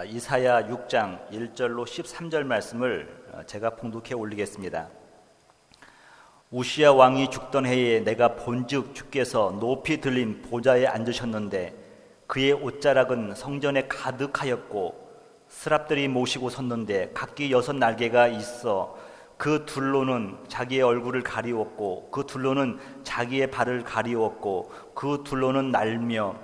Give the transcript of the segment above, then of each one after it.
이사야 6장 1절로 13절 말씀을 제가 봉독해 올리겠습니다. 우시야 왕이 죽던 해에 내가 본즉 주께서 높이 들린 보좌에 앉으셨는데 그의 옷자락은 성전에 가득하였고 스랍들이 모시고 섰는데 각기 6날개가 있어 그 둘로는 자기의 얼굴을 가리웠고 그 둘로는 자기의 발을 가리웠고 그 둘로는 날며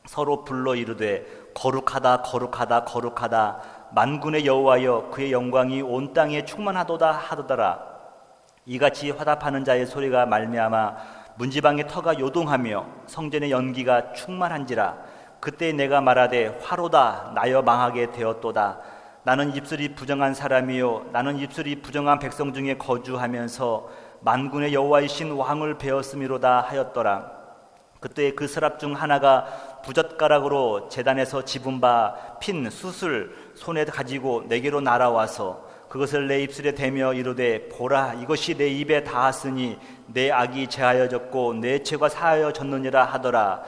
서로 불러 이르되 거룩하다 거룩하다 거룩하다 만군의 여호와여 그의 영광이 온 땅에 충만하도다 하더라. 이같이 화답하는 자의 소리가 말미암아 문지방의 터가 요동하며 성전의 연기가 충만한지라. 그때 내가 말하되 화로다 나여 망하게 되었도다. 나는 입술이 부정한 사람이요 나는 입술이 부정한 백성 중에 거주하면서 만군의 여호와이신 왕을 배웠음이로다 하였더라. 그때 그 스랍 중 하나가 부젓가락으로 제단에서 집은 바 핀 숯을 손에 가지고 내게로 날아와서 그것을 내 입술에 대며 이르되 보라 이것이 내 입에 닿았으니 내 악이 제하여졌고 내 죄가 사하여졌느니라 하더라.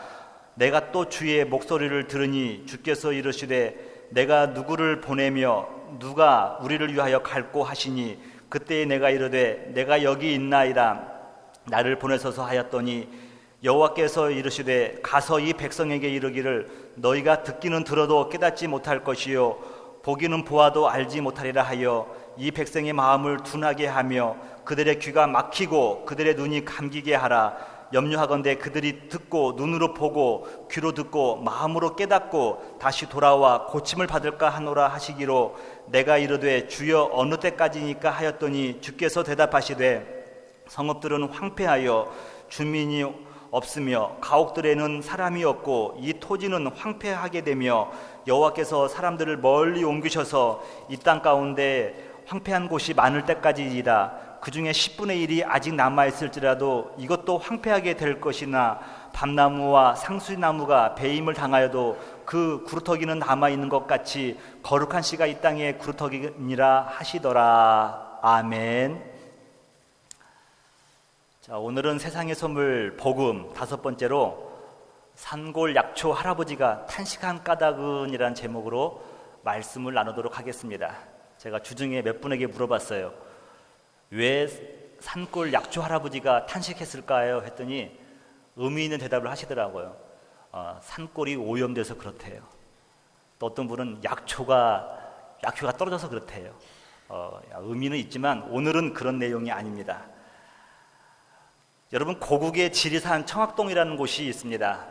내가 또 주의 목소리를 들으니 주께서 이르시되 내가 누구를 보내며 누가 우리를 위하여 갈꼬 하시니 그때 내가 이르되 내가 여기 있나이다 나를 보내소서 하였더니 여호와께서 이르시되 가서 이 백성에게 이르기를 너희가 듣기는 들어도 깨닫지 못할 것이요 보기는 보아도 알지 못하리라 하여 이 백성의 마음을 둔하게 하며 그들의 귀가 막히고 그들의 눈이 감기게 하라. 염려하건대 그들이 듣고 눈으로 보고 귀로 듣고 마음으로 깨닫고 다시 돌아와 고침을 받을까 하노라 하시기로 내가 이르되 주여 어느 때까지니까 하였더니 주께서 대답하시되 성읍들은 황폐하여 주민이 없으며 가옥들에는 사람이 없고 이 토지는 황폐하게 되며 여호와께서 사람들을 멀리 옮기셔서 이 땅 가운데 황폐한 곳이 많을 때까지이다. 그 중에 10분의 1이 아직 남아있을지라도 이것도 황폐하게 될 것이나 밤나무와 상수나무가 배임을 당하여도 그 구루터기는 남아있는 것 같이 거룩한 씨가 이 땅에 구루터기니라 하시더라. 아멘. 자, 오늘은 세상의 선물 복음 5번째로 산골 약초 할아버지가 탄식한 까닭은이라는 제목으로 말씀을 나누도록 하겠습니다. 제가 주중에 몇 분에게 물어봤어요. 왜 산골 약초 할아버지가 탄식했을까요? 했더니 의미 있는 대답을 하시더라고요. 산골이 오염돼서 그렇대요. 또 어떤 분은 약효가 떨어져서 그렇대요. 의미는 있지만 오늘은 그런 내용이 아닙니다. 여러분, 고국의 지리산 청학동이라는 곳이 있습니다.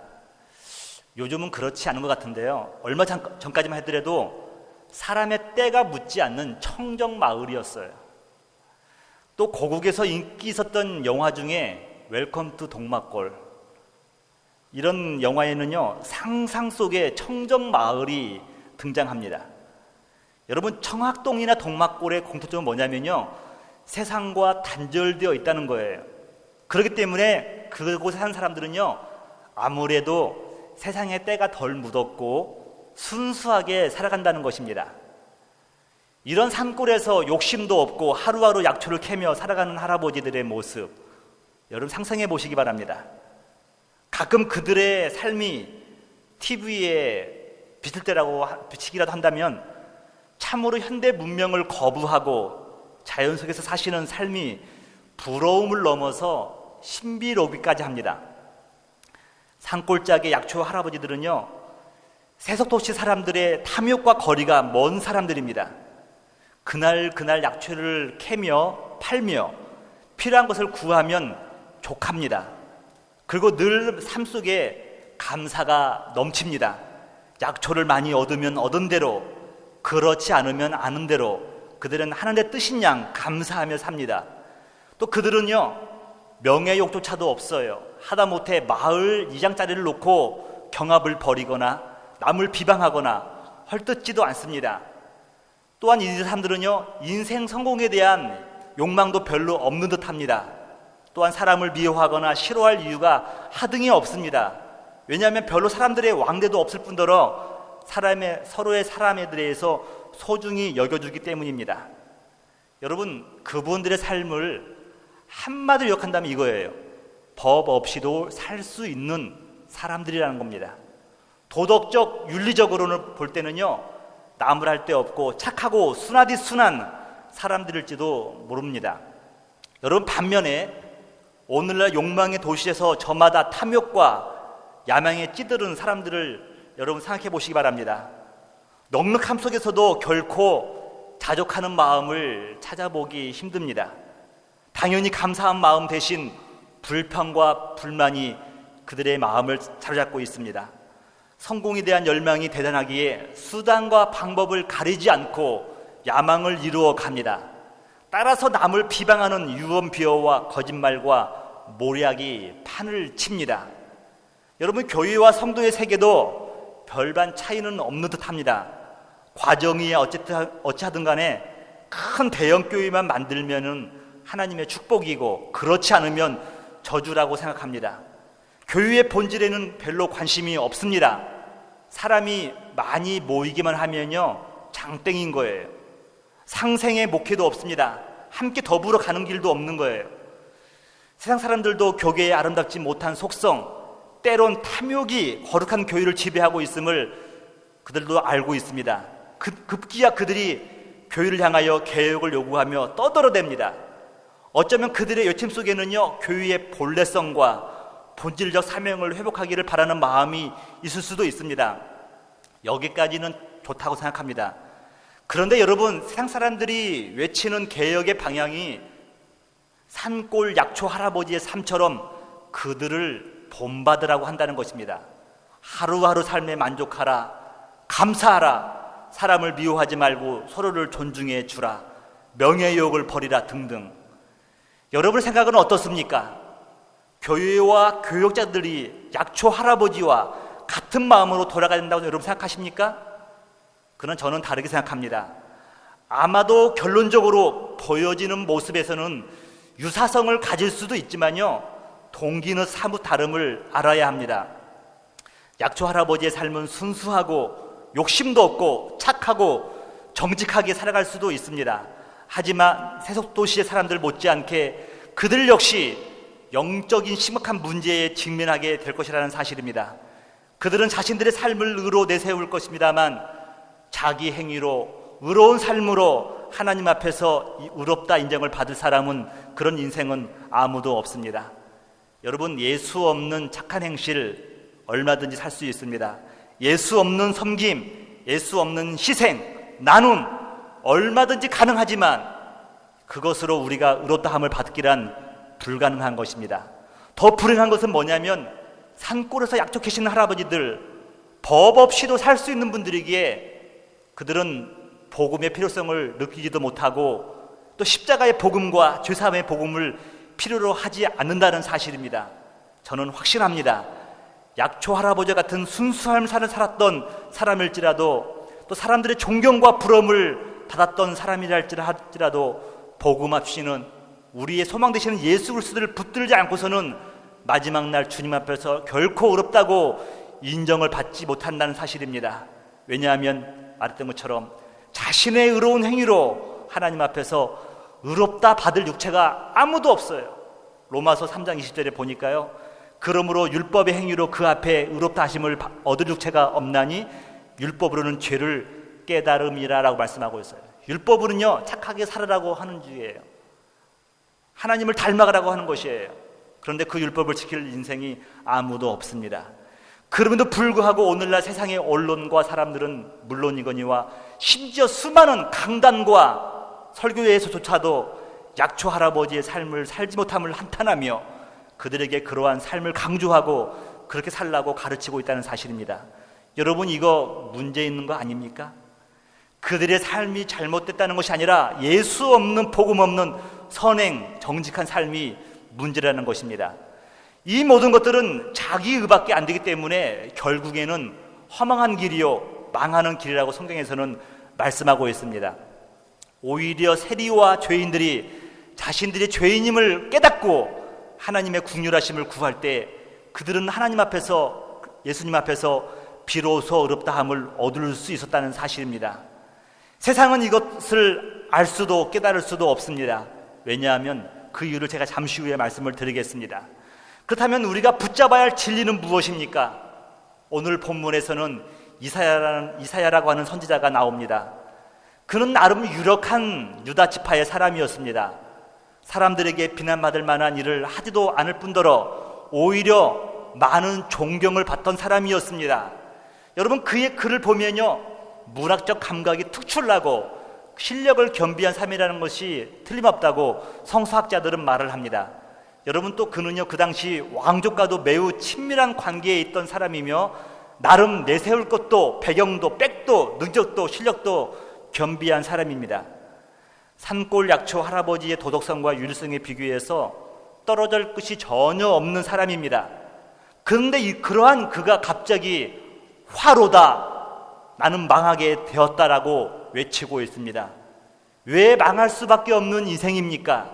요즘은 그렇지 않은 것 같은데요. 얼마 전까지만 하더라도 사람의 때가 묻지 않는 청정 마을이었어요. 또 고국에서 인기 있었던 영화 중에 웰컴 투 동막골, 이런 영화에는요 상상 속의 청정 마을이 등장합니다. 여러분, 청학동이나 동막골의 공통점은 뭐냐면요 세상과 단절되어 있다는 거예요. 그렇기 때문에 그곳에 사는 사람들은요 아무래도 세상의 때가 덜 묻었고 순수하게 살아간다는 것입니다. 이런 산골에서 욕심도 없고 하루하루 약초를 캐며 살아가는 할아버지들의 모습, 여러분 상상해 보시기 바랍니다. 가끔 그들의 삶이 TV에 비치기라도 한다면 참으로 현대 문명을 거부하고 자연 속에서 사시는 삶이 부러움을 넘어서 신비로우기까지 합니다. 산골짜기 약초 할아버지들은요 세속도시 사람들의 탐욕과 거리가 먼 사람들입니다. 그날 약초를 캐며 팔며 필요한 것을 구하면 족합니다. 그리고 늘 삶 속에 감사가 넘칩니다. 약초를 많이 얻으면 얻은 대로, 그렇지 않으면 아는 대로 그들은 하나님의 뜻인 양 감사하며 삽니다. 또 그들은요 명예욕조차도 없어요. 하다못해 마을 이장자리를 놓고 경합을 벌이거나 남을 비방하거나 헐뜯지도 않습니다. 또한 이 사람들은요 인생 성공에 대한 욕망도 별로 없는 듯합니다. 또한 사람을 미워하거나 싫어할 이유가 하등이 없습니다. 왜냐하면 별로 사람들의 왕래도 없을 뿐더러 서로의 사람에 대해서 소중히 여겨주기 때문입니다. 여러분, 그분들의 삶을 한마디로 요약한다면 이거예요. 법 없이도 살 수 있는 사람들이라는 겁니다. 도덕적, 윤리적으로는 볼 때는요 나무랄 할 데 없고 착하고 순하디 순한 사람들일지도 모릅니다. 여러분, 반면에 오늘날 욕망의 도시에서 저마다 탐욕과 야망에 찌들은 사람들을 여러분 생각해 보시기 바랍니다. 넉넉함 속에서도 결코 자족하는 마음을 찾아보기 힘듭니다. 당연히 감사한 마음 대신 불평과 불만이 그들의 마음을 사로잡고 있습니다. 성공에 대한 열망이 대단하기에 수단과 방법을 가리지 않고 야망을 이루어 갑니다. 따라서 남을 비방하는 유언비어와 거짓말과 모략이 판을 칩니다. 여러분, 교회와 성도의 세계도 별반 차이는 없는 듯합니다. 과정이 어찌하든 간에 큰 대형 교회만 만들면은 하나님의 축복이고 그렇지 않으면 저주라고 생각합니다. 교회의 본질에는 별로 관심이 없습니다. 사람이 많이 모이기만 하면요 장땡인 거예요. 상생의 목회도 없습니다. 함께 더불어 가는 길도 없는 거예요. 세상 사람들도 교회의 아름답지 못한 속성, 때론 탐욕이 거룩한 교회를 지배하고 있음을 그들도 알고 있습니다. 급기야 그들이 교회를 향하여 개혁을 요구하며 떠들어댑니다. 어쩌면 그들의 요청 속에는요 교회의 본래성과 본질적 사명을 회복하기를 바라는 마음이 있을 수도 있습니다. 여기까지는 좋다고 생각합니다. 그런데 여러분, 세상 사람들이 외치는 개혁의 방향이 산골 약초 할아버지의 삶처럼 그들을 본받으라고 한다는 것입니다. 하루하루 삶에 만족하라, 감사하라, 사람을 미워하지 말고 서로를 존중해 주라, 명예욕을 버리라 등등. 여러분의 생각은 어떻습니까? 교회와 교역자들이 약초 할아버지와 같은 마음으로 돌아가야 된다고 여러분 생각하십니까? 그건 저는 다르게 생각합니다. 아마도 결론적으로 보여지는 모습에서는 유사성을 가질 수도 있지만요 동기는 사뭇 다름을 알아야 합니다. 약초 할아버지의 삶은 순수하고 욕심도 없고 착하고 정직하게 살아갈 수도 있습니다. 하지만 세속도시의 사람들 못지않게 그들 역시 영적인 심각한 문제에 직면하게 될 것이라는 사실입니다. 그들은 자신들의 삶을 의로 내세울 것입니다만 자기 행위로 의로운 삶으로 하나님 앞에서 의롭다 인정을 받을 사람은, 그런 인생은 아무도 없습니다. 여러분, 예수 없는 착한 행실 얼마든지 살 수 있습니다. 예수 없는 섬김, 예수 없는 희생, 나눔 얼마든지 가능하지만 그것으로 우리가 의롭다함을 받기란 불가능한 것입니다. 더 불행한 것은 뭐냐면 산골에서 약초 캐시는 할아버지들, 법 없이도 살 수 있는 분들이기에 그들은 복음의 필요성을 느끼지도 못하고 또 십자가의 복음과 죄사함의 복음을 필요로 하지 않는다는 사실입니다. 저는 확신합니다. 약초 할아버지 같은 순수한 삶을 살았던 사람일지라도 또 사람들의 존경과 부러움을 받았던 사람이랄지라도 복음 없이는 우리의 소망 되시는 예수 그리스도를 붙들지 않고서는 마지막 날 주님 앞에서 결코 의롭다고 인정을 받지 못한다는 사실입니다. 왜냐하면 말했던 것처럼 자신의 의로운 행위로 하나님 앞에서 의롭다 받을 육체가 아무도 없어요. 로마서 3장 20절에 보니까요, 그러므로 율법의 행위로 그 앞에 의롭다 하심을 얻을 육체가 없나니 율법으로는 죄를 깨달음이라 라고 말씀하고 있어요. 율법으로는요 착하게 살으라고 하는 주예요. 하나님을 닮아가라고 하는 것이에요. 그런데 그 율법을 지킬 인생이 아무도 없습니다. 그럼에도 불구하고 오늘날 세상의 언론과 사람들은 물론이거니와 심지어 수많은 강단과 설교회에서조차도 약초 할아버지의 삶을 살지 못함을 한탄하며 그들에게 그러한 삶을 강조하고 그렇게 살라고 가르치고 있다는 사실입니다. 여러분, 이거 문제 있는 거 아닙니까? 그들의 삶이 잘못됐다는 것이 아니라 예수 없는 복음 없는 선행 정직한 삶이 문제라는 것입니다. 이 모든 것들은 자기 의밖에 안 되기 때문에 결국에는 허망한 길이요 망하는 길이라고 성경에서는 말씀하고 있습니다. 오히려 세리와 죄인들이 자신들이 죄인임을 깨닫고 하나님의 긍휼하심을 구할 때 그들은 하나님 앞에서, 예수님 앞에서 비로소 의롭다함을 얻을 수 있었다는 사실입니다. 세상은 이것을 알 수도 깨달을 수도 없습니다. 왜냐하면 그 이유를 제가 잠시 후에 말씀을 드리겠습니다. 그렇다면 우리가 붙잡아야 할 진리는 무엇입니까? 오늘 본문에서는 이사야라고 하는 선지자가 나옵니다. 그는 나름 유력한 유다 지파의 사람이었습니다. 사람들에게 비난받을 만한 일을 하지도 않을 뿐더러 오히려 많은 존경을 받던 사람이었습니다. 여러분, 그의 글을 보면요, 문학적 감각이 특출나고 실력을 겸비한 삶이라는 것이 틀림없다고 성서학자들은 말을 합니다. 여러분, 또 그는요, 그 당시 왕족과도 매우 친밀한 관계에 있던 사람이며 나름 내세울 것도 배경도 백도 능력도 실력도 겸비한 사람입니다. 산골 약초 할아버지의 도덕성과 윤리성에 비교해서 떨어질 것이 전혀 없는 사람입니다. 그런데 그러한 그가 갑자기 화로다, 나는 망하게 되었다라고 외치고 있습니다. 왜 망할 수밖에 없는 인생입니까?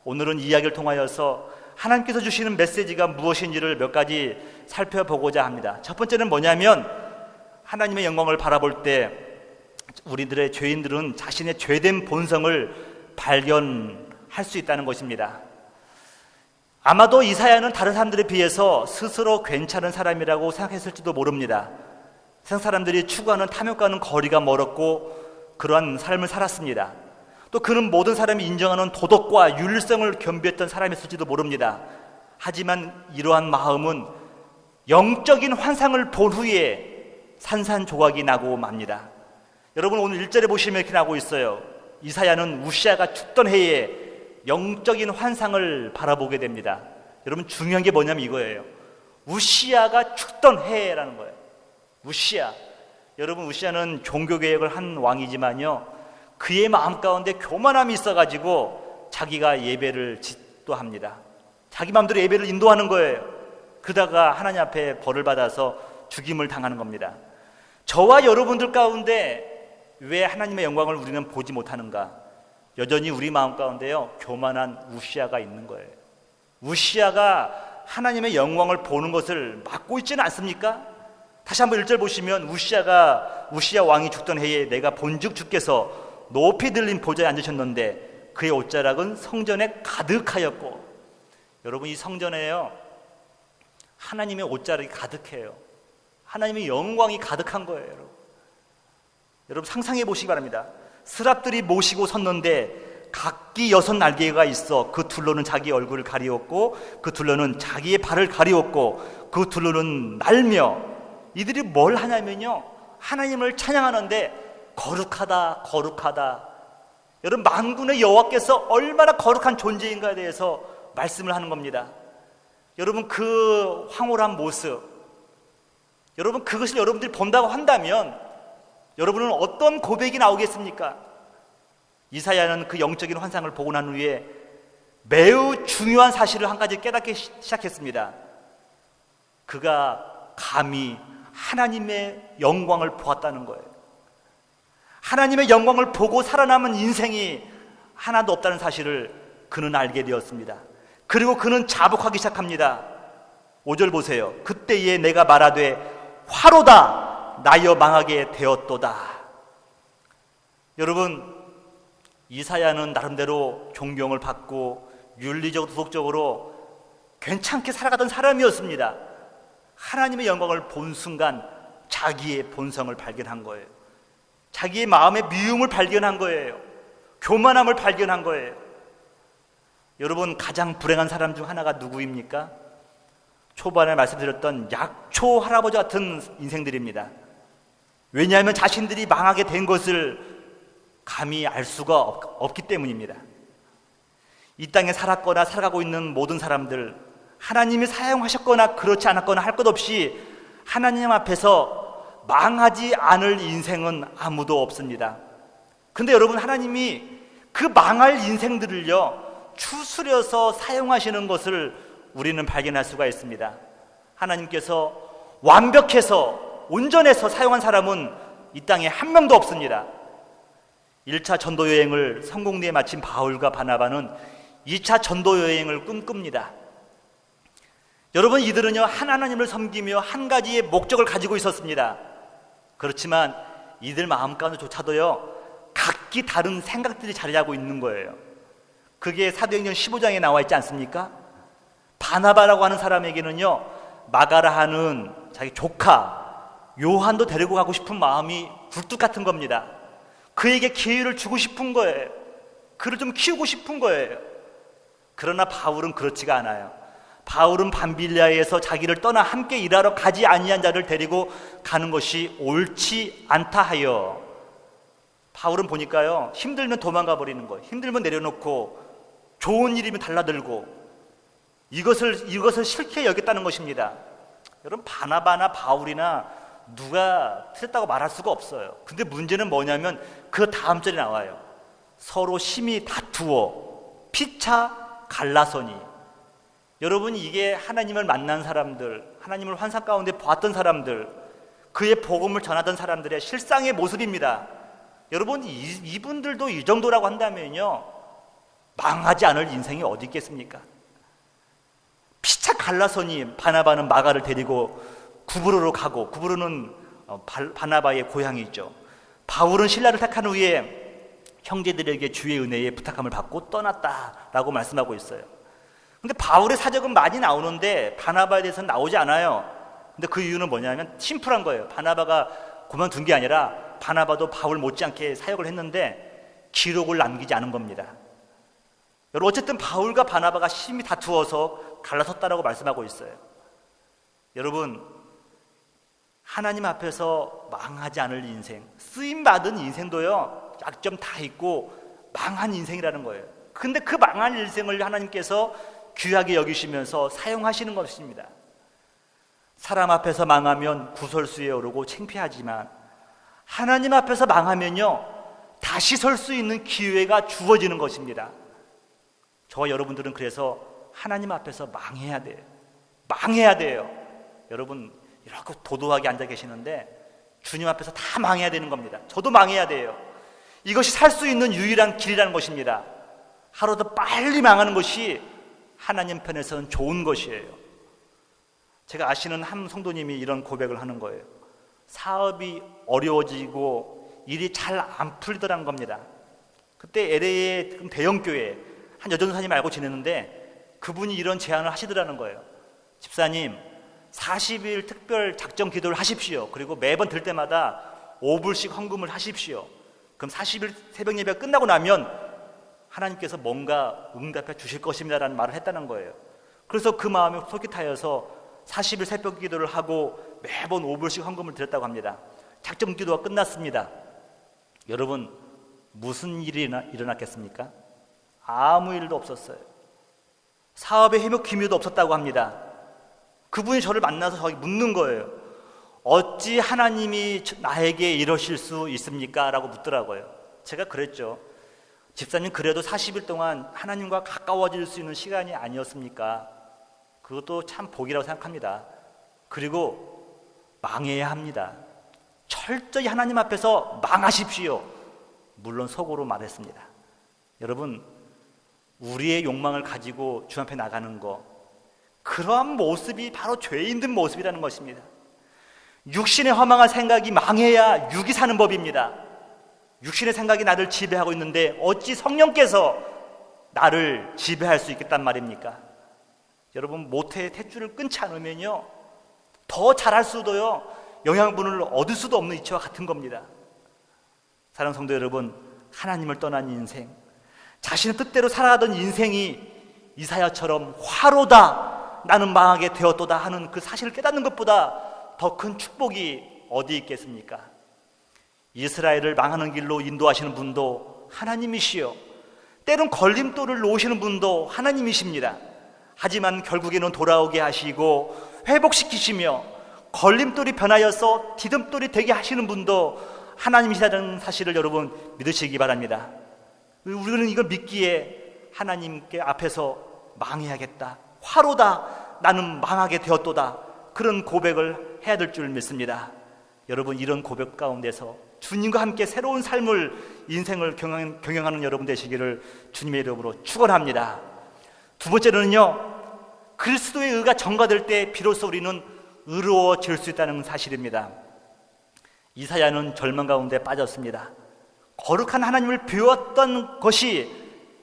오늘은 이야기를 통하여서 하나님께서 주시는 메시지가 무엇인지를 몇 가지 살펴보고자 합니다. 첫 번째는 뭐냐면, 하나님의 영광을 바라볼 때 우리들의 죄인들은 자신의 죄된 본성을 발견할 수 있다는 것입니다. 아마도 이사야는 다른 사람들에 비해서 스스로 괜찮은 사람이라고 생각했을지도 모릅니다. 세상 사람들이 추구하는 탐욕과는 거리가 멀었고 그러한 삶을 살았습니다. 또 그는 모든 사람이 인정하는 도덕과 윤리성을 겸비했던 사람이었을지도 모릅니다. 하지만 이러한 마음은 영적인 환상을 본 후에 산산조각이 나고 맙니다. 여러분, 오늘 1절에 보시면 이렇게 나오고 있어요. 이사야는 우시아가 죽던 해에 영적인 환상을 바라보게 됩니다. 여러분, 중요한 게 뭐냐면 이거예요. 우시아가 죽던 해라는 거예요. 우시아. 여러분, 우시아는 종교개혁을 한 왕이지만요, 그의 마음 가운데 교만함이 있어가지고 자기가 예배를 집도합니다. 자기 마음대로 예배를 인도하는 거예요. 그러다가 하나님 앞에 벌을 받아서 죽임을 당하는 겁니다. 저와 여러분들 가운데 왜 하나님의 영광을 우리는 보지 못하는가? 여전히 우리 마음 가운데요, 교만한 우시아가 있는 거예요. 우시아가 하나님의 영광을 보는 것을 막고 있지는 않습니까? 다시 한번 1절 보시면, 우시아 왕이 죽던 해에 내가 본즉 주께서 높이 들린 보좌에 앉으셨는데 그의 옷자락은 성전에 가득하였고. 여러분, 이 성전에요, 하나님의 옷자락이 가득해요. 하나님의 영광이 가득한 거예요. 여러분, 상상해 보시기 바랍니다. 스랍들이 모시고 섰는데 각기 6날개가 있어 그 둘로는 자기 얼굴을 가리웠고 그 둘로는 자기의 발을 가리웠고 그 둘로는 날며, 이들이 뭘 하냐면요, 하나님을 찬양하는데 거룩하다, 거룩하다. 여러분, 만군의 여호와께서 얼마나 거룩한 존재인가에 대해서 말씀을 하는 겁니다. 여러분, 그 황홀한 모습, 여러분, 그것을 여러분들이 본다고 한다면 여러분은 어떤 고백이 나오겠습니까? 이사야는 그 영적인 환상을 보고 난 후에 매우 중요한 사실을 한 가지 깨닫기 시작했습니다. 그가 감히 하나님의 영광을 보았다는 거예요. 하나님의 영광을 보고 살아남은 인생이 하나도 없다는 사실을 그는 알게 되었습니다. 그리고 그는 자복하기 시작합니다. 5절 보세요. 그때에 내가 말하되 화로다, 나여 망하게 되었도다. 여러분, 이사야는 나름대로 존경을 받고 윤리적으로 도덕적으로 괜찮게 살아가던 사람이었습니다. 하나님의 영광을 본 순간 자기의 본성을 발견한 거예요. 자기의 마음의 미움을 발견한 거예요. 교만함을 발견한 거예요. 여러분, 가장 불행한 사람 중 하나가 누구입니까? 초반에 말씀드렸던 약초 할아버지 같은 인생들입니다. 왜냐하면 자신들이 망하게 된 것을 감히 알 수가 없기 때문입니다. 이 땅에 살았거나 살아가고 있는 모든 사람들, 하나님이 사용하셨거나 그렇지 않았거나 할 것 없이 하나님 앞에서 망하지 않을 인생은 아무도 없습니다. 근데 여러분, 하나님이 그 망할 인생들을요, 추스려서 사용하시는 것을 우리는 발견할 수가 있습니다. 하나님께서 완벽해서 온전해서 사용한 사람은 이 땅에 한 명도 없습니다. 1차 전도 여행을 성공리에 마친 바울과 바나바는 2차 전도 여행을 꿈꿉니다. 여러분, 이들은요, 하나님을 섬기며 한 가지의 목적을 가지고 있었습니다. 그렇지만 이들 마음 가운데조차도요, 각기 다른 생각들이 자리하고 있는 거예요. 그게 사도행전 15장에 나와 있지 않습니까? 바나바라고 하는 사람에게는요, 마가라 하는 자기 조카, 요한도 데리고 가고 싶은 마음이 굴뚝 같은 겁니다. 그에게 기회를 주고 싶은 거예요. 그를 좀 키우고 싶은 거예요. 그러나 바울은 그렇지가 않아요. 바울은 밤빌리아에서 자기를 떠나 함께 일하러 가지 아니한 자를 데리고 가는 것이 옳지 않다 하여, 바울은 보니까요, 힘들면 도망가 버리는 거예요. 힘들면 내려놓고, 좋은 일이면 달라들고, 이것을 싫게 여겼다는 것입니다. 여러분, 바나바나 바울이나 누가 틀렸다고 말할 수가 없어요. 근데 문제는 뭐냐면 그 다음 절에 나와요. 서로 심히 다투어 피차 갈라서니. 여러분, 이게 하나님을 만난 사람들, 하나님을 환상 가운데 보았던 사람들, 그의 복음을 전하던 사람들의 실상의 모습입니다. 여러분, 이분들도 이 정도라고 한다면요, 망하지 않을 인생이 어디 있겠습니까? 피차 갈라서니 바나바는 마가를 데리고 구브로로 가고, 구브로는 바나바의 고향이죠. 바울은 신라를 택한 후에 형제들에게 주의 은혜에 부탁함을 받고 떠났다라고 말씀하고 있어요. 근데 바울의 사적은 많이 나오는데 바나바에 대해서는 나오지 않아요. 근데 그 이유는 뭐냐면 심플한 거예요. 바나바가 그만둔 게 아니라 바나바도 바울 못지않게 사역을 했는데 기록을 남기지 않은 겁니다. 여러분, 어쨌든 바울과 바나바가 심히 다투어서 갈라섰다라고 말씀하고 있어요. 여러분, 하나님 앞에서 망하지 않을 인생, 쓰임받은 인생도요, 약점 다 있고 망한 인생이라는 거예요. 근데 그 망한 인생을 하나님께서 귀하게 여기시면서 사용하시는 것입니다. 사람 앞에서 망하면 구설수에 오르고 창피하지만 하나님 앞에서 망하면요, 다시 설 수 있는 기회가 주어지는 것입니다. 저와 여러분들은 그래서 하나님 앞에서 망해야 돼요. 망해야 돼요. 여러분, 이렇게 도도하게 앉아 계시는데 주님 앞에서 다 망해야 되는 겁니다. 저도 망해야 돼요. 이것이 살 수 있는 유일한 길이라는 것입니다. 하루 더 빨리 망하는 것이 하나님 편에서는 좋은 것이에요. 제가 아시는 한 성도님이 이런 고백을 하는 거예요. 사업이 어려워지고 일이 잘 안 풀리더라는 겁니다. 그때 LA의 대형교회 한 여전사님 알고 지냈는데 그분이 이런 제안을 하시더라는 거예요. 집사님, 40일 특별 작정 기도를 하십시오. 그리고 매번 들 때마다 5불씩 헌금을 하십시오. 그럼 40일 새벽 예배가 끝나고 나면 하나님께서 뭔가 응답해 주실 것입니다라는 말을 했다는 거예요. 그래서 그 마음이 솔깃하여서 40일 새벽 기도를 하고 매번 5불씩 헌금을 드렸다고 합니다. 작정 기도가 끝났습니다. 여러분, 무슨 일이 일어났겠습니까? 아무 일도 없었어요. 사업에 해묵 기묘도 없었다고 합니다. 그분이 저를 만나서 저에게 묻는 거예요. 어찌 하나님이 나에게 이러실 수 있습니까? 라고 묻더라고요. 제가 그랬죠. 집사님, 그래도 40일 동안 하나님과 가까워질 수 있는 시간이 아니었습니까? 그것도 참 복이라고 생각합니다. 그리고 망해야 합니다. 철저히 하나님 앞에서 망하십시오. 물론 속으로 말했습니다. 여러분, 우리의 욕망을 가지고 주 앞에 나가는 거, 그러한 모습이 바로 죄인 된 모습이라는 것입니다. 육신의 허망한 생각이 망해야 육이 사는 법입니다. 육신의 생각이 나를 지배하고 있는데 어찌 성령께서 나를 지배할 수 있겠단 말입니까? 여러분, 모태의 탯줄을 끊지 않으면요, 더 잘할 수도요, 영양분을 얻을 수도 없는 이치와 같은 겁니다. 사랑하는 성도 여러분, 하나님을 떠난 인생, 자신의 뜻대로 살아가던 인생이 이사야처럼 화로다, 나는 망하게 되었도다 하는 그 사실을 깨닫는 것보다 더 큰 축복이 어디 있겠습니까? 이스라엘을 망하는 길로 인도하시는 분도 하나님이시요, 때론 걸림돌을 놓으시는 분도 하나님이십니다. 하지만 결국에는 돌아오게 하시고 회복시키시며 걸림돌이 변하여서 디딤돌이 되게 하시는 분도 하나님이시라는 사실을 여러분 믿으시기 바랍니다. 우리는 이걸 믿기에 하나님께 앞에서 망해야겠다, 화로다, 나는 망하게 되었도다, 그런 고백을 해야 될 줄 믿습니다. 여러분, 이런 고백 가운데서 주님과 함께 새로운 삶을, 인생을 경영하는 여러분 되시기를 주님의 이름으로 축원합니다. 두 번째로는요, 그리스도의 의가 전가될 때 비로소 우리는 의로워질 수 있다는 사실입니다. 이사야는 절망 가운데 빠졌습니다. 거룩한 하나님을 배웠던 것이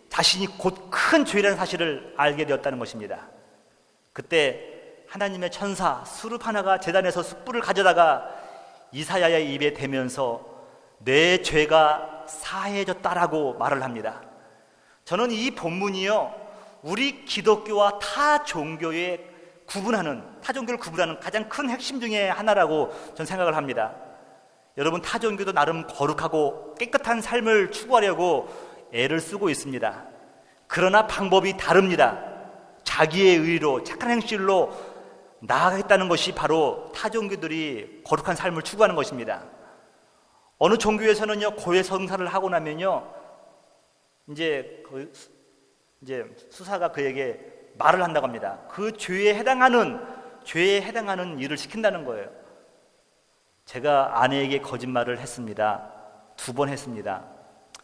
자신이 곧 큰 죄라는 사실을 알게 되었다는 것입니다. 그때 하나님의 천사 수룹 하나가 제단에서 숯불을 가져다가 이사야의 입에 대면서 내 죄가 사해졌다라고 말을 합니다. 저는 이 본문이요, 우리 기독교와 타 종교의 타 종교를 구분하는 가장 큰 핵심 중에 하나라고 저는 생각을 합니다. 여러분, 타 종교도 나름 거룩하고 깨끗한 삶을 추구하려고 애를 쓰고 있습니다. 그러나 방법이 다릅니다. 자기의 의로 착한 행실로 나아가겠다는 것이 바로 타 종교들이 거룩한 삶을 추구하는 것입니다. 어느 종교에서는요, 고해 성사를 하고 나면요, 이제 수사가 그에게 말을 한다고 합니다. 그 죄에 해당하는 일을 시킨다는 거예요. 제가 아내에게 거짓말을 했습니다. 2번 했습니다.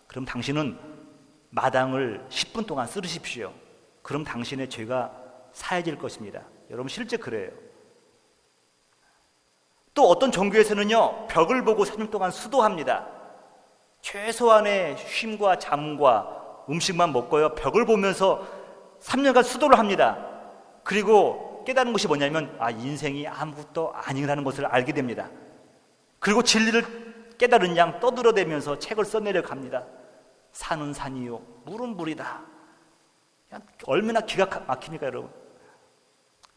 그럼 당신은 마당을 10분 동안 쓸으십시오. 그럼 당신의 죄가 사해질 것입니다. 여러분, 실제 그래요. 또 어떤 종교에서는요, 벽을 보고 3일 동안 수도합니다. 최소한의 쉼과 잠과 음식만 먹고요, 벽을 보면서 3년간 수도를 합니다. 그리고 깨달은 것이 뭐냐면, 인생이 아무것도 아니라는 것을 알게 됩니다. 그리고 진리를 깨달은 양 떠들어대면서 책을 써내려 갑니다. 산은 산이요, 물은 물이다. 얼마나 기가 막힙니까, 여러분?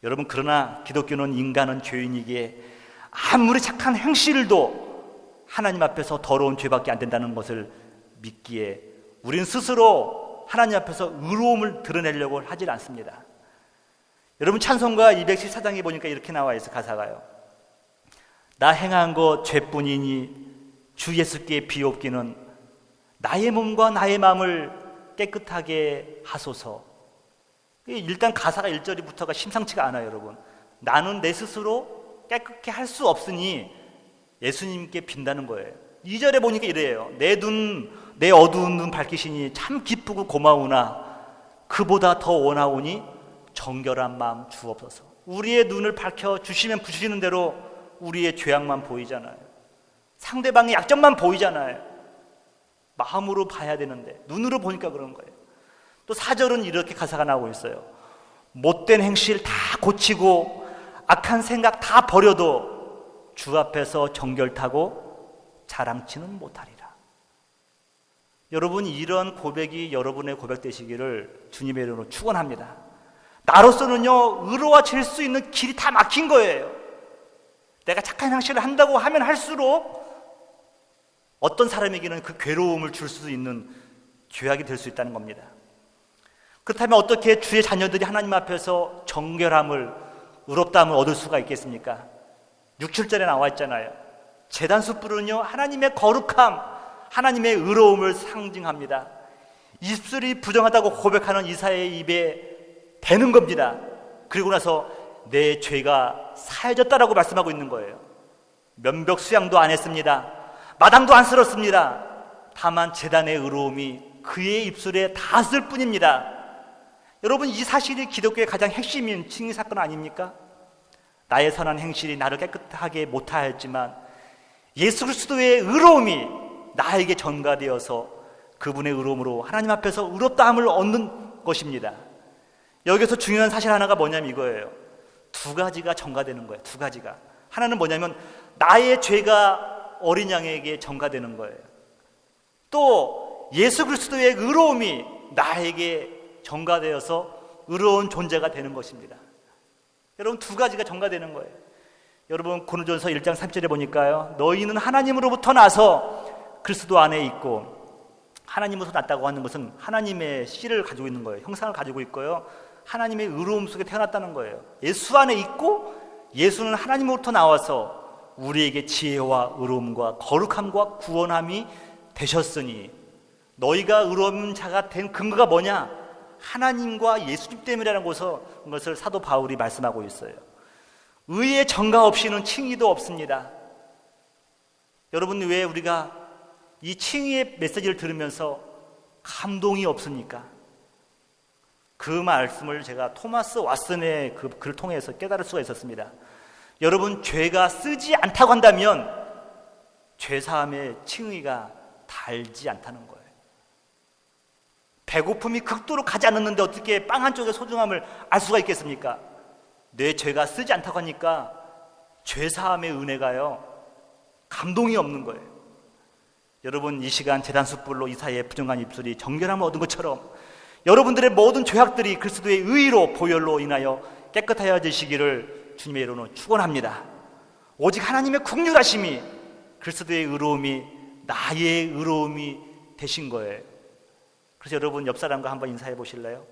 여러분, 그러나 기독교는 인간은 죄인이기에 아무리 착한 행실도 하나님 앞에서 더러운 죄밖에 안 된다는 것을 믿기에 우리는 스스로 하나님 앞에서 의로움을 드러내려고 하질 않습니다. 여러분, 찬송가 214장에 보니까 이렇게 나와 있어, 가사가요. 나 행한 것 죄뿐이니 주 예수께 비옵기는 나의 몸과 나의 마음을 깨끗하게 하소서. 일단 가사가 1절부터가 심상치가 않아요, 여러분. 나는 내 스스로 깨끗게 할 수 없으니 예수님께 빈다는 거예요. 2절에 보니까 이래요. 내 어두운 눈 밝히시니 참 기쁘고 고마우나 그보다 더 원하오니 정결한 마음 주옵소서. 우리의 눈을 밝혀주시면 부시는 대로 우리의 죄악만 보이잖아요. 상대방의 약점만 보이잖아요. 마음으로 봐야 되는데 눈으로 보니까 그런 거예요. 또 4절은 이렇게 가사가 나오고 있어요. 못된 행실 다 고치고 악한 생각 다 버려도 주 앞에서 정결타고 자랑치는 못하리라. 여러분, 이런 고백이 여러분의 고백 되시기를 주님의 이름으로 축원합니다. 나로서는요, 의로워질 수 있는 길이 다 막힌 거예요. 내가 착한 행실을 한다고 하면 할수록 어떤 사람에게는 그 괴로움을 줄 수 있는 죄악이 될 수 있다는 겁니다. 그렇다면 어떻게 주의 자녀들이 하나님 앞에서 정결함을, 의롭다함을 얻을 수가 있겠습니까? 6, 7절에 나와 있잖아요. 제단 숯불은요, 하나님의 거룩함, 하나님의 의로움을 상징합니다. 입술이 부정하다고 고백하는 이사야의 입에 대는 겁니다. 그리고 나서 내 죄가 사해졌다라고 말씀하고 있는 거예요. 면벽 수양도 안 했습니다. 마당도 안 쓸었습니다. 다만 제단의 의로움이 그의 입술에 닿았을 뿐입니다. 여러분, 이 사실이 기독교의 가장 핵심인 칭의 사건 아닙니까? 나의 선한 행실이 나를 깨끗하게 못하였지만 예수 그리스도의 의로움이 나에게 전가되어서 그분의 의로움으로 하나님 앞에서 의롭다함을 얻는 것입니다. 여기서 중요한 사실 하나가 뭐냐면 이거예요. 2가지가 전가되는 거예요. 2가지가. 하나는 뭐냐면 나의 죄가 어린 양에게 전가되는 거예요. 또 예수 그리스도의 의로움이 나에게 전가되어서 의로운 존재가 되는 것입니다. 여러분, 2가지가 전가되는 거예요. 여러분, 고린도전서 1장 3절에 보니까요, 너희는 하나님으로부터 나서 그리스도 안에 있고, 하나님으로부터 났다고 하는 것은 하나님의 씨를 가지고 있는 거예요. 형상을 가지고 있고요, 하나님의 의로움 속에 태어났다는 거예요. 예수 안에 있고 예수는 하나님으로부터 나와서 우리에게 지혜와 의로움과 거룩함과 구원함이 되셨으니 너희가 의로운 자가 된 근거가 뭐냐? 하나님과 예수님 때문이라는 것을 사도 바울이 말씀하고 있어요. 의의 전가 없이는 칭의도 없습니다. 여러분, 왜 우리가 이 칭의의 메시지를 들으면서 감동이 없습니까? 그 말씀을 제가 토마스 왓슨의 그 글을 통해서 깨달을 수가 있었습니다. 여러분, 죄가 쓰지 않다고 한다면 죄사함의 칭의가 달지 않다는 거예요. 배고픔이 극도로 가지 않았는데 어떻게 빵 한 쪽의 소중함을 알 수가 있겠습니까? 내 죄가 쓰지 않다고 하니까 죄사함의 은혜가요, 감동이 없는 거예요. 여러분, 이 시간 제단숯불로 이사야의 부정한 입술이 정결함을 얻은 것처럼 여러분들의 모든 죄악들이 그리스도의 의로 보혈로 인하여 깨끗하여지시기를 주님의 이름으로 축원합니다. 오직 하나님의 긍휼하심이 그리스도의 의로움이 나의 의로움이 되신 거예요. 그래서 여러분, 옆 사람과 한번 인사해 보실래요?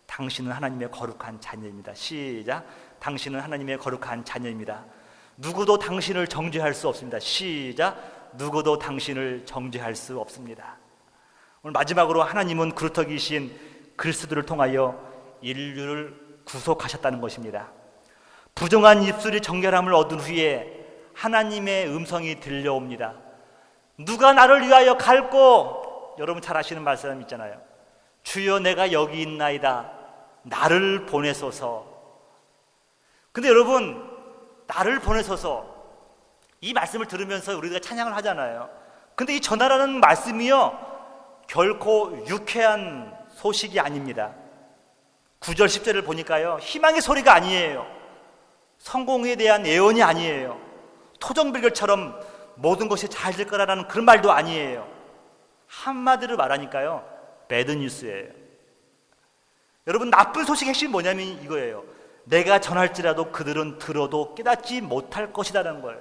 당신은 하나님의 거룩한 자녀입니다. 시작. 당신은 하나님의 거룩한 자녀입니다. 누구도 당신을 정죄할 수 없습니다. 시작. 누구도 당신을 정죄할 수 없습니다. 오늘 마지막으로 하나님은 그루터기이신 그리스도를 통하여 인류를 구속하셨다는 것입니다. 부정한 입술이 정결함을 얻은 후에 하나님의 음성이 들려옵니다. 누가 나를 위하여 갈고? 여러분 잘 아시는 말씀 있잖아요. 주여 내가 여기 있나이다. 나를 보내소서. 근데 여러분, 나를 보내소서, 이 말씀을 들으면서 우리가 찬양을 하잖아요. 근데 이 전하라는 말씀이요, 결코 유쾌한 소식이 아닙니다. 9절 10절을 보니까요, 희망의 소리가 아니에요. 성공에 대한 예언이 아니에요. 토종불결처럼 모든 것이 잘 될 거라는 그런 말도 아니에요. 한마디로 말하니까요, 배드뉴스예요. 여러분, 나쁜 소식의 핵심이 뭐냐면 이거예요. 내가 전할지라도 그들은 들어도 깨닫지 못할 것이라는 거예요.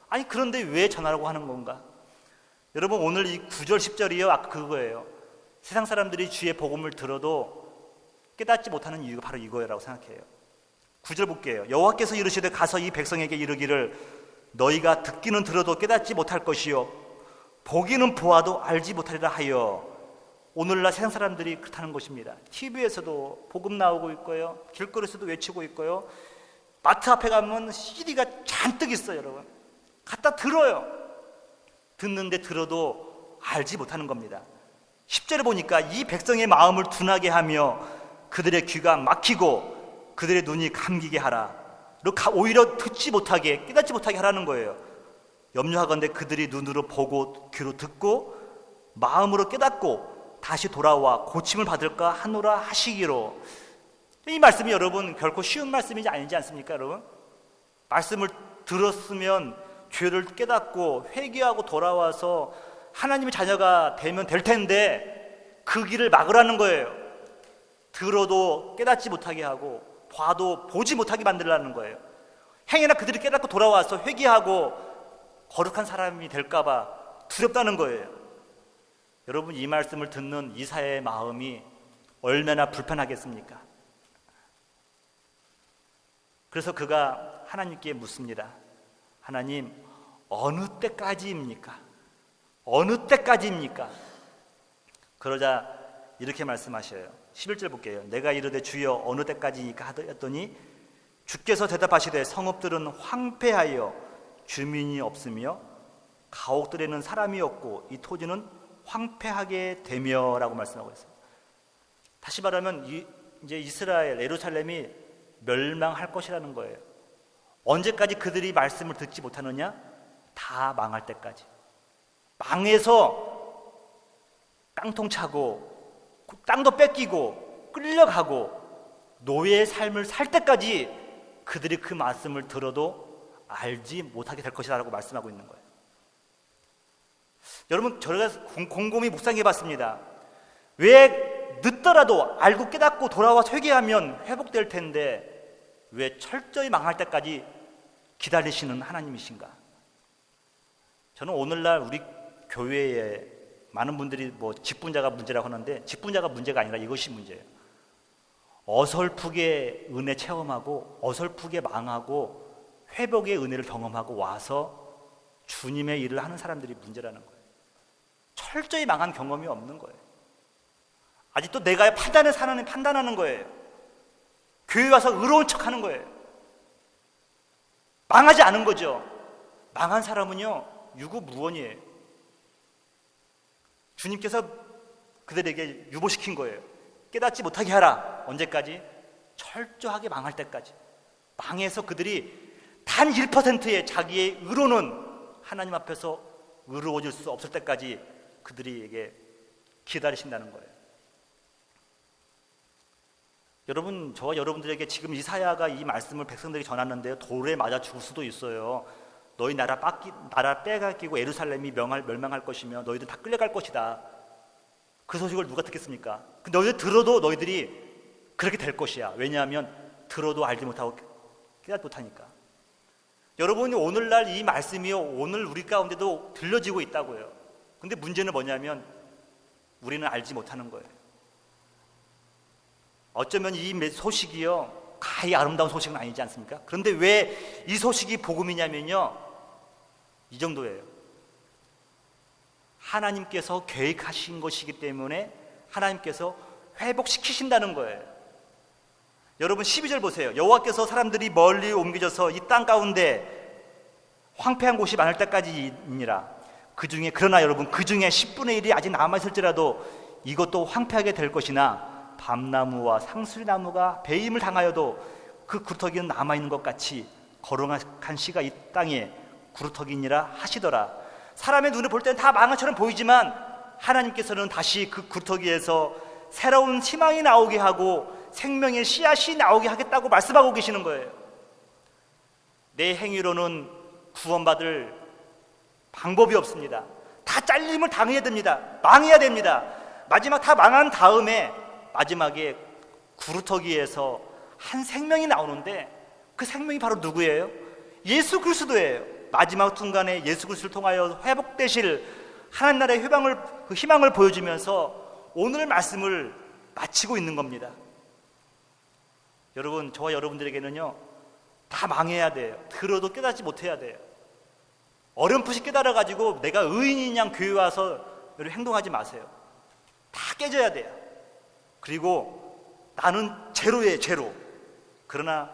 아니, 그런데 왜 전하라고 하는 건가? 여러분, 오늘 이 9절 10절이요, 아까 그거예요. 세상 사람들이 주의 복음을 들어도 깨닫지 못하는 이유가 바로 이거라고 생각해요. 9절 볼게요. 여호와께서 이르시되 가서 이 백성에게 이르기를 너희가 듣기는 들어도 깨닫지 못할 것이요 보기는 보아도 알지 못하리라 하여. 오늘날 세상 사람들이 그렇다는 것입니다. TV에서도 복음 나오고 있고요, 길거리에서도 외치고 있고요, 마트 앞에 가면 CD가 잔뜩 있어요. 여러분, 갖다 들어요. 듣는데 들어도 알지 못하는 겁니다. 10절에 보니까 이 백성의 마음을 둔하게 하며 그들의 귀가 막히고 그들의 눈이 감기게 하라. 오히려 듣지 못하게, 깨닫지 못하게 하라는 거예요. 염려하건대 그들이 눈으로 보고 귀로 듣고 마음으로 깨닫고 다시 돌아와 고침을 받을까 하노라 하시기로. 이 말씀이 여러분 결코 쉬운 말씀이지 아니지 않습니까? 여러분, 말씀을 들었으면 죄를 깨닫고 회개하고 돌아와서 하나님의 자녀가 되면 될 텐데 그 길을 막으라는 거예요. 들어도 깨닫지 못하게 하고 봐도 보지 못하게 만들라는 거예요. 행여나 그들이 깨닫고 돌아와서 회개하고 거룩한 사람이 될까봐 두렵다는 거예요. 여러분, 이 말씀을 듣는 이사야의 마음이 얼마나 불편하겠습니까? 그래서 그가 하나님께 묻습니다. 하나님, 어느 때까지입니까? 어느 때까지입니까? 그러자 이렇게 말씀하셔요. 11절 볼게요. 내가 이르되 주여 어느 때까지니까 했더니 주께서 대답하시되 성읍들은 황폐하여 주민이 없으며 가옥들에는 사람이 없고 이 토지는 황폐하게 되며 라고 말씀하고 있어요. 다시 말하면 이제 이스라엘, 예루살렘이 멸망할 것이라는 거예요. 언제까지 그들이 말씀을 듣지 못하느냐? 다 망할 때까지. 망해서 깡통 차고 땅도 뺏기고 끌려가고 노예의 삶을 살 때까지 그들이 그 말씀을 들어도 알지 못하게 될 것이라고 말씀하고 있는 거예요. 여러분, 저희가 곰곰이 묵상해 봤습니다. 왜 늦더라도 알고 깨닫고 돌아와서 회개하면 회복될 텐데 왜 철저히 망할 때까지 기다리시는 하나님이신가? 저는 오늘날 우리 교회에 많은 분들이 직분자가 문제라고 하는데 직분자가 문제가 아니라 이것이 문제예요. 어설프게 은혜 체험하고 어설프게 망하고 회복의 은혜를 경험하고 와서 주님의 일을 하는 사람들이 문제라는 거예요. 철저히 망한 경험이 없는 거예요. 아직도 내가 판단하는 거예요. 교회 와서 의로운 척하는 거예요. 망하지 않은 거죠. 망한 사람은요, 유구무원이에요. 주님께서 그들에게 유보시킨 거예요. 깨닫지 못하게 하라. 언제까지? 철저하게 망할 때까지. 망해서 그들이 단 1%의 자기의 의로는 하나님 앞에서 의로워질 수 없을 때까지 그들에게 기다리신다는 거예요. 여러분, 저와 여러분들에게 지금 이사야가 이 말씀을 백성들에게 전하는데요, 돌에 맞아 죽을 수도 있어요. 너희 나라 빼앗기고 예루살렘이 멸망할 것이며 너희들 다 끌려갈 것이다. 그 소식을 누가 듣겠습니까? 너희들 들어도 너희들이 그렇게 될 것이야. 왜냐하면 들어도 알지 못하고 깨닫지 못하니까. 여러분이 오늘날 이 말씀이 오늘 우리 가운데도 들려지고 있다고요. 근데 문제는 뭐냐면 우리는 알지 못하는 거예요. 어쩌면 이 소식이요 가히 아름다운 소식은 아니지 않습니까? 그런데 왜 이 소식이 복음이냐면요, 이 정도예요. 하나님께서 계획하신 것이기 때문에 하나님께서 회복시키신다는 거예요. 여러분 12절 보세요. 여호와께서 사람들이 멀리 옮겨져서 이 땅 가운데 황폐한 곳이 많을 때까지이니라. 그러나 여러분 그 중에 10분의 1이 아직 남아있을지라도 이것도 황폐하게 될 것이나 밤나무와 상술나무가 배임을 당하여도 그 구루터기는 남아있는 것 같이 거룩한 씨가 이 땅에 구루터기니라 하시더라. 사람의 눈에 볼 때는 다 망한 것처럼 보이지만 하나님께서는 다시 그 구루터기에서 새로운 희망이 나오게 하고 생명의 씨앗이 나오게 하겠다고 말씀하고 계시는 거예요. 내 행위로는 구원받을 방법이 없습니다. 다 잘림을 당해야 됩니다. 망해야 됩니다. 마지막 다 망한 다음에 마지막에 구루터기에서 한 생명이 나오는데 그 생명이 바로 누구예요? 예수 그리스도예요. 마지막 순간에 예수 그리스도를 통하여 회복되실 하나님 나라의 희망을 보여주면서 오늘 말씀을 마치고 있는 겁니다. 여러분, 저와 여러분들에게는요 다 망해야 돼요. 들어도 깨닫지 못해야 돼요. 어렴풋이 깨달아가지고 내가 의인인 양 교회 와서 여러분 행동하지 마세요. 다 깨져야 돼요. 그리고 나는 제로예요, 제로. 그러나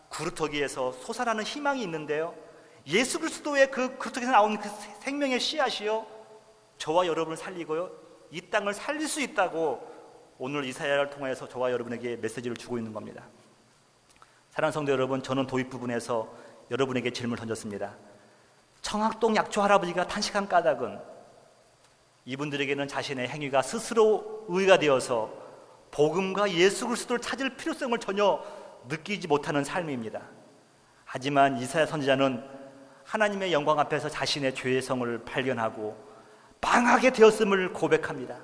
구루터기에서 솟아나는 희망이 있는데요, 예수 그리스도의 그 구루터기에서 나온 그 생명의 씨앗이요 저와 여러분을 살리고요 이 땅을 살릴 수 있다고 오늘 이사야를 통해서 저와 여러분에게 메시지를 주고 있는 겁니다. 사랑하는 성도 여러분, 저는 도입 부분에서 여러분에게 질문을 던졌습니다. 청학동 약초 할아버지가 탄식한 까닭은 이분들에게는 자신의 행위가 스스로 의가 되어서 복음과 예수 그리스도를 찾을 필요성을 전혀 느끼지 못하는 삶입니다. 하지만 이사야 선지자는 하나님의 영광 앞에서 자신의 죄성을 발견하고 망하게 되었음을 고백합니다.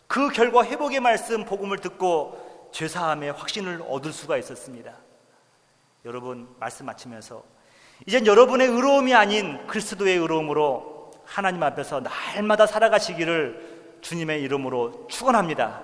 그 결과 회복의 말씀 복음을 듣고 죄사함의 확신을 얻을 수가 있었습니다. 여러분, 말씀 마치면서 이젠 여러분의 의로움이 아닌 그리스도의 의로움으로 하나님 앞에서 날마다 살아가시기를 주님의 이름으로 축원합니다.